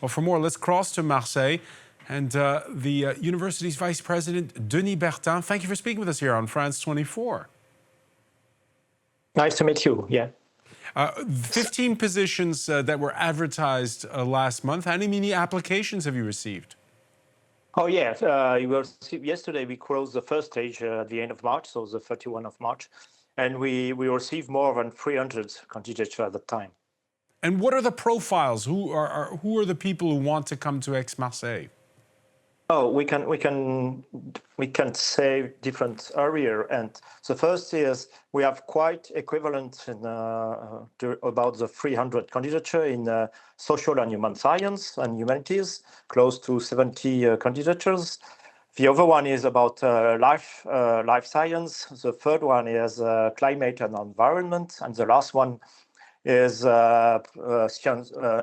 Well, for more, let's cross to Marseille and the university's Vice President, Denis Bertin. Thank you for speaking with us here on France 24. Nice to meet you, yeah. 15 positions that were advertised last month. How many applications have you received? Oh, yeah. Yesterday, we closed the first stage at the end of March, so the 31st of March. And we received more than 300 candidatures at the time. And what are the profiles? Who are the people who want to come to Aix-Marseille? Oh, we can say different area, and the first is we have quite equivalent in, about the 300 candidature in social and human science and humanities, close to 70 candidatures. The other one is about life science. The third one is climate and environment, and the last one is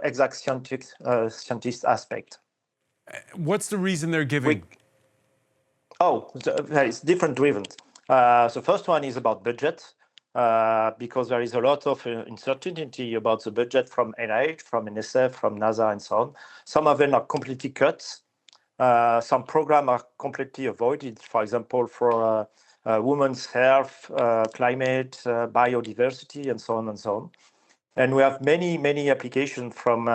exact scientist aspect. What's the reason they're giving? It's different reasons. The first one is about budget, because there is a lot of uncertainty about the budget from NIH, from NSF, from NASA, and so on. Some of them are completely cut. Some programs are completely avoided, for example, for women's health, climate, biodiversity, and so on and so on. And we have many applications from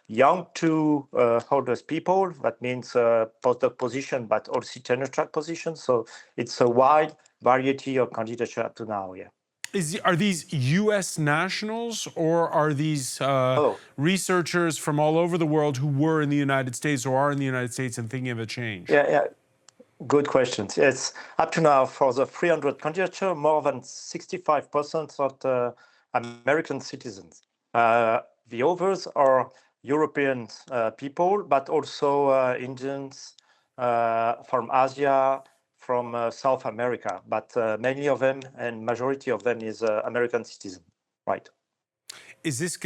young to older people. That means postdoc position, but also tenure track position. So it's a wide variety of candidature up to now. Yeah. Are these U.S. nationals, or are these researchers from all over the world who were in the United States or are in the United States and thinking of a change? Yeah. Good questions. It's up to now for the 300 candidature, more than 65% of American citizens. The others are European people, but also Indians from Asia, from South America. But many of them, and majority of them, is American citizen, right? Is this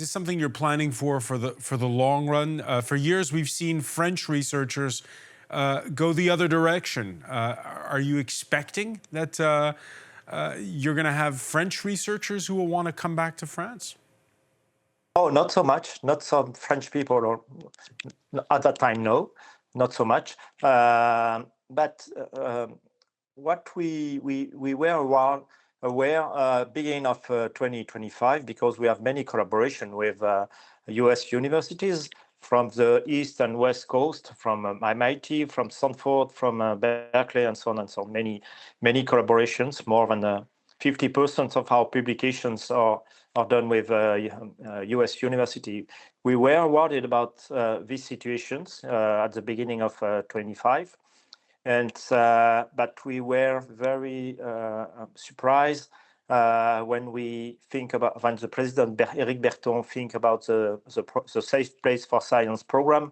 something you're planning for the long run? For years, we've seen French researchers go the other direction. Are you expecting that you're going to have French researchers who will want to come back to France? Oh, not so much. Not some French people, or at that time, no, not so much. But what we were aware beginning of 2025, because we have many collaboration with U.S. universities from the East and West Coast, from MIT, from Stanford, from Berkeley, and so on and so on. Many collaborations. More than 50% of our publications are done with U.S. university. We were worried about these situations at the beginning of 25, but we were very surprised when the President Denis Bertin think about the Safe Place for Science program,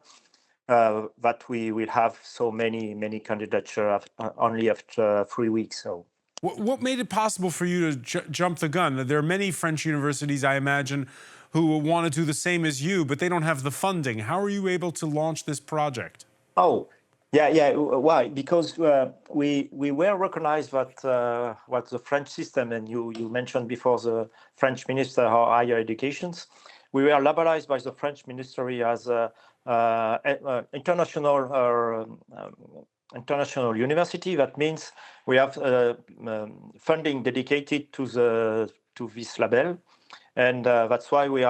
that we will have so many candidatures only after 3 weeks. So. What made it possible for you to jump the gun? There are many French universities, I imagine, who will want to do the same as you, but they don't have the funding. How are you able to launch this project? Oh, yeah. Why? Because we were recognized that what the French system, and you mentioned before the French Minister of Higher Education, we were labelized by the French Ministry as international university. That means we have funding dedicated to this label, and that's why we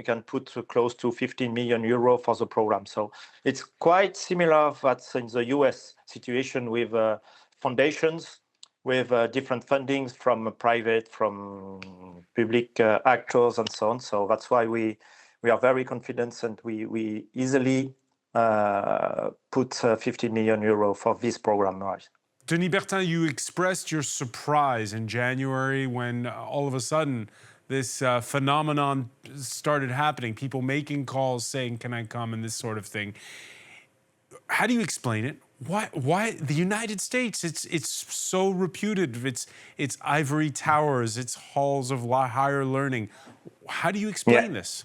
can put close to 15 million euro for the program. So it's quite similar that's in the US situation with foundations, with different fundings from private, from public actors, and so on. So that's why we are very confident, and we easily put 15 million euro for this program. Right. Denis Bertin, you expressed your surprise in January when all of a sudden this phenomenon started happening, people making calls saying, can I come, and this sort of thing. How do you explain it? Why the United States? It's so reputed. It's ivory towers, it's halls of higher learning. How do you explain this?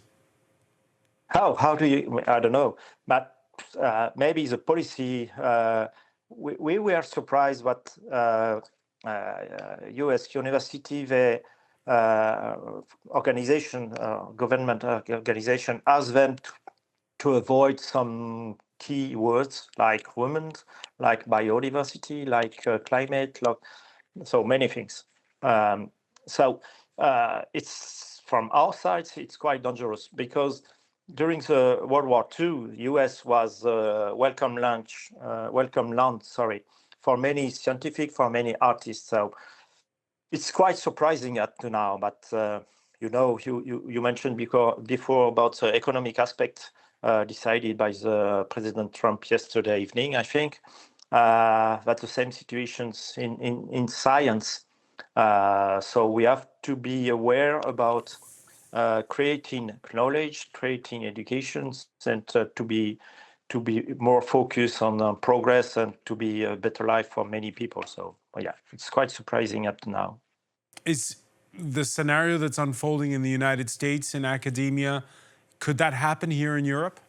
How do you? I don't know, but maybe the policy. We were surprised that U.S. university organization, government organization, ask them to avoid some key words like women, like biodiversity, like climate, like, so many things. It's from our side, it's quite dangerous because during the World War II, the US was welcome land, for many scientific, for many artists. So it's quite surprising up to now. But you mentioned before about the economic aspect decided by the President Trump yesterday evening, I think. But the same situations in science. So we have to be aware about creating knowledge, creating education, and to be more focused on progress and to be a better life for many people. So yeah, it's quite surprising up to now. Is the scenario that's unfolding in the United States in academia, could that happen here in Europe?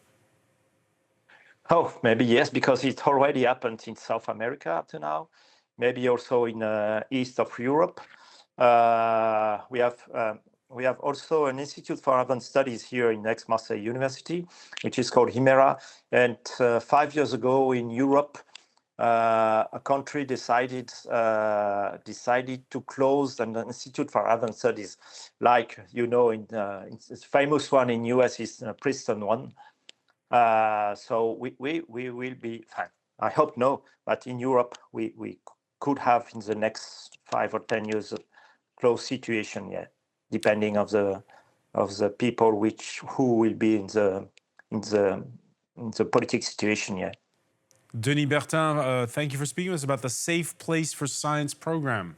Oh, maybe yes, because it already happened in South America up to now. Maybe also in east of Europe. We have also an Institute for Advanced Studies here in Aix-Marseille University, which is called HIMERA. And 5 years ago in Europe, a country decided to close an Institute for Advanced Studies, like it's famous one in US is Princeton one. So we will be fine. I hope no, but in Europe we could have in the next 5 or 10 years a close situation, yeah, depending of the people who will be in the political situation, yeah. Denis Bertin, thank you for speaking to us about the Safe Place for Science program.